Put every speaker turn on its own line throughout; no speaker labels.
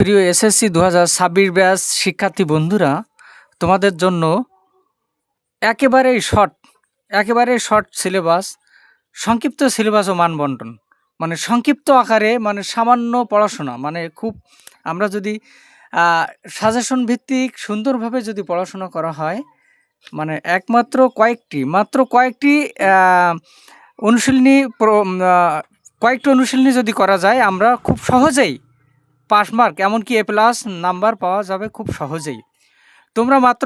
প্রিয় SSC 2026 batch শিক্ষার্থী বন্ধুরা, তোমাদের জন্য একেবারেই শর্ট সিলেবাস, সংক্ষিপ্ত সিলেবাস ও মানবন্টন। মানে সংক্ষিপ্ত আকারে, মানে সামান্য পড়াশোনা, মানে খুব আমরা যদি সাজেশন ভিত্তিক সুন্দরভাবে যদি পড়াশোনা করা হয়, মানে মাত্র কয়েকটি অনুশীলনী কয়েকটি অনুশীলনী যদি করা যায়, আমরা খুব সহজেই পাস মার্ক এমনকি A+ নাম্বার পাওয়া যাবে খুব সহজেই। তোমরা মাত্র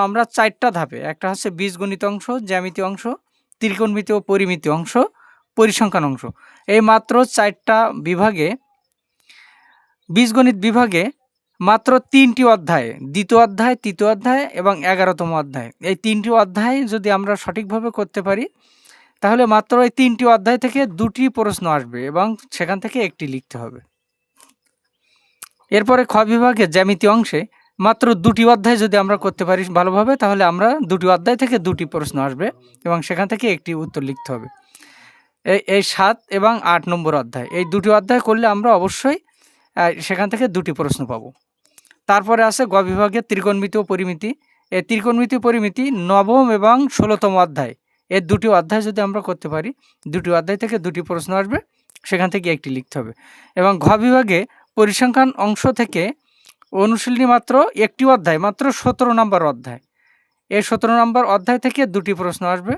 আমরা 4টা ধাপে, একটা হচ্ছে বীজগণিত অংশ, জ্যামিতি অংশ, ত্রিকোণমিতি ও পরিমিতি অংশ, পরিসংখ্যান অংশ। এই মাত্র 4টা বিভাগে, বীজগণিত বিভাগে মাত্র 3টি অধ্যায়, দ্বিতীয় অধ্যায়, তৃতীয় অধ্যায় এবং 11তম অধ্যায়। এই 3টি অধ্যায় যদি আমরা সঠিকভাবে করতে পারি, তাহলে মাত্র এই 3টি অধ্যায় থেকে 2টি প্রশ্ন আসবে এবং সেখান থেকে একটি লিখতে হবে। এরপরে খ বিভাগে জ্যামিতি অংশে মাত্র 2টি অধ্যায় যদি আমরা করতে পারি ভালোভাবে, তাহলে আমরা 2টি অধ্যায় থেকে 2টি প্রশ্ন আসবে এবং সেখান থেকে একটি উত্তর লিখতে হবে। এই 7 এবং 8 নম্বর অধ্যায়, এই 2টি অধ্যায় করলে আমরা অবশ্যই সেখান থেকে 2টি প্রশ্ন পাব। তারপরে আছে গ বিভাগে ত্রিকোণমিতি ও পরিমিতি। এই ত্রিকোণমিতি পরিমিতি 9ম এবং 16তম অধ্যায়, এই 2টি অধ্যায় যদি আমরা করতে পারি, 2টি অধ্যায় থেকে 2টি প্রশ্ন আসবে, সেখান থেকে একটি লিখতে হবে। এবং ঘ বিভাগে পরিসংখ্যান অংশ থেকে অনুশীলনী মাত্র একটি অধ্যায়, মাত্র 17 নম্বর অধ্যায়। এই 17 নম্বর অধ্যায় থেকে 2টি প্রশ্ন আসবে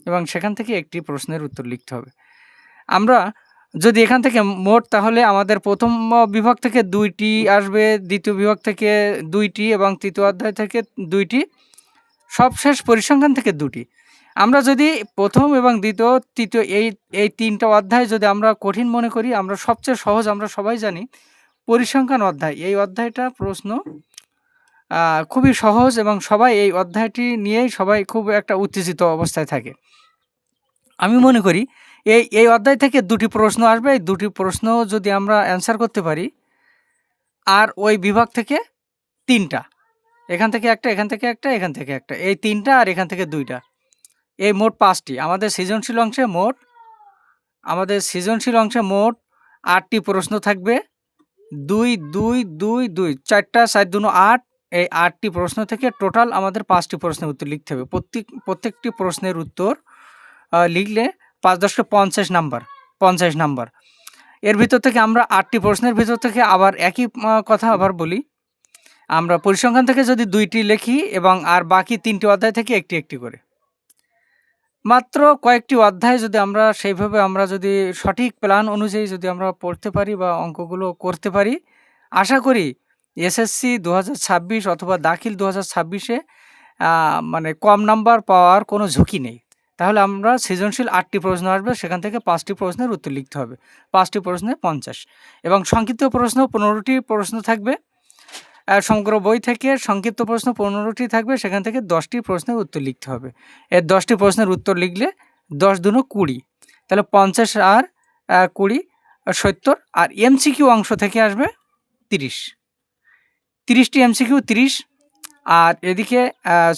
এবং সেখান থেকে একটি প্রশ্নের উত্তর লিখতে হবে। আমরা যদি এখান থেকে মোট, তাহলে আমাদের প্রথম বিভাগ থেকে 2টি আসবে, দ্বিতীয় বিভাগ থেকে 2টি এবং তৃতীয় অধ্যায় থেকে 2টি, সবশেষ পরিসংখ্যান থেকে 2টি। আমরা যদি প্রথম এবং দ্বিতীয়, তৃতীয় এই 3টা অধ্যায় যদি আমরা কঠিন মনে করি, আমরা সবচেয়ে সহজ, আমরা সবাই জানি পরিসংখ্যান অধ্যায়। এই অধ্যায়টা প্রশ্ন খুবই সহজ এবং সবাই এই অধ্যায়টি নিয়েই সবাই খুব একটা উত্তেজিত অবস্থায় থাকে। আমি মনে করি এই অধ্যায় থেকে 2টি প্রশ্ন আসবে। এই 2টি প্রশ্ন যদি আমরা অ্যান্সার করতে পারি, আর ওই বিভাগ থেকে 3টা, এখান থেকে একটা, এখান থেকে একটা, এখান থেকে একটা, এই 3টা আর এখান থেকে 2টা, এই মোট 5টি। আমাদের সৃজনশীল অংশে মোট 8টি প্রশ্ন থাকবে। 2 2 2 2 4টা 4 2 8, এই 8টি প্রশ্ন থেকে টোটাল আমাদের 5টি প্রশ্নের উত্তর লিখতে হবে। প্রত্যেকটি প্রশ্নের উত্তর লিখলে 5 10 50 নাম্বার। এর ভিতর থেকে আমরা 8টি প্রশ্নের ভিতর থেকে আবার একই কথা আবার বলি, আমরা পরিসংখ্যান থেকে যদি 2টি লিখি এবং আর বাকি 3টি অধ্যায় থেকে একটি একটি করে, মাত্র কয়েকটি অধ্যায় যদি আমরা সেইভাবে আমরা যদি সঠিক প্ল্যান অনুযায়ী যদি আমরা পড়তে পারি বা অঙ্কগুলো করতে পারি, আশা করি এসএসসি 2026 অথবা দাখিল 2026-এ মানে কম নাম্বার পাওয়ার কোনো ঝুঁকি নেই। তাহলে আমরা সৃজনশীল 8টি প্রশ্ন আসবে, সেখান থেকে 5টি প্রশ্নের উত্তর লিখতে হবে। 5টি প্রশ্নে 50 এবং সংক্ষিপ্ত প্রশ্ন 15টি প্রশ্ন থাকবে। সমগ্র বই থেকে সংক্ষিপ্ত প্রশ্ন 15টি থাকবে, সেখান থেকে 10টি প্রশ্নের উত্তর লিখতে হবে। এর 10টি প্রশ্নের উত্তর লিখলে 10 দুনো 20, তাহলে 50 আর 20 70। আর এমসিকিউ অংশ থেকে আসবে 30টি এমসিকিউ 30। আর এদিকে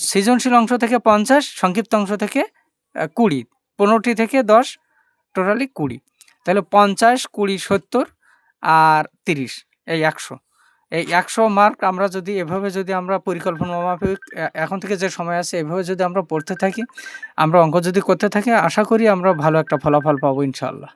সৃজনশীল অংশ থেকে 50, সংক্ষিপ্ত অংশ থেকে 20, 15টি থেকে 10, টোটালি 20। তাহলে 50 20 70 আর 30, এই 100। এই 100 মার্ক আমরা যদি এভাবে যদি আমরা পরিকল্পনা মাফিক এখন থেকে যে সময় আছে এভাবে যদি আমরা পড়তে থাকি, আমরা অঙ্ক যদি করতে থাকি, আশা করি আমরা ভালো একটা ফলাফল পাবো ইনশাআল্লাহ।